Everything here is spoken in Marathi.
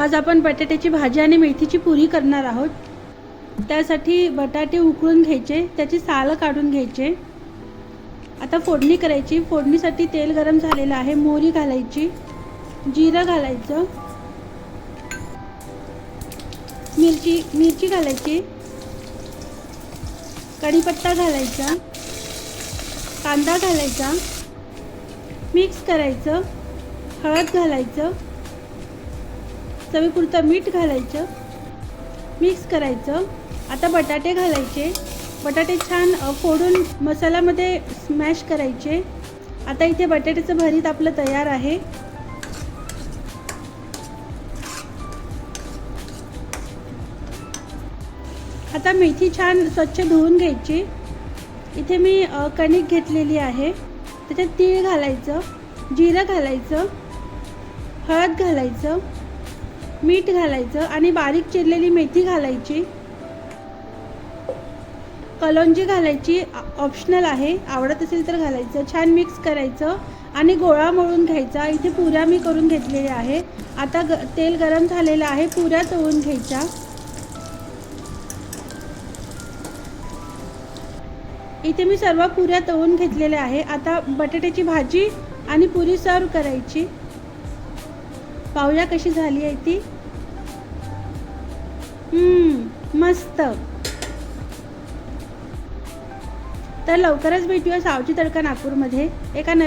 आज आपण बटाट्याची भाजी आणि मेथीची पुरी करणार आहोत। त्यासाठी बटाटे उकळून घ्यायचे, त्याची साल काढून घ्यायचे। आता फोडणी करायची। फोडणीसाठी तेल गरम झालेलं आहे, मोहरी घालायची, जिरं घालायचं, मिरची घालायची, कढीपत्ता घालायचा, कांदा घालायचा, मिक्स करायचं, हळद घालायचं, चवीपुरतं मीठ घालायचं, मिक्स करायचं। आता बटाटे घालायचे। बटाटे छान फोडून मसाल्यामध्ये स्मॅश करायचे। आता इथे बटाट्याचं भरीत आपलं तयार आहे। आता मेथी छान स्वच्छ धुवून घ्यायची। इथे मी कणिक घेतलेली आहे, त्याच्यात तीळ घालायचं, जिरं घालायचं, हळद घालायचं, मीठ घालायचं आणि बारीक चिरलेली मेथी घालायची, कलोंजी घालायची, ऑप्शनल आहे, आवडत असेल तर घालायचं। छान मिक्स करायचं आणि गोळा मळून घ्यायचा। इथे पुऱ्या मी करून घेतलेल्या आहे। आता तेल गरम झालेलं आहे, पुऱ्या तळून घ्यायच्या। इथे मी सर्व पुऱ्या तळून घेतलेल्या आहे। आता बटाट्याची भाजी आणि पुरी सर्व करायची। पाहूया कशी झाली आहे ती। मस्त। तर लवकरच भेटूया सावजी तडका नागपूरमध्ये एका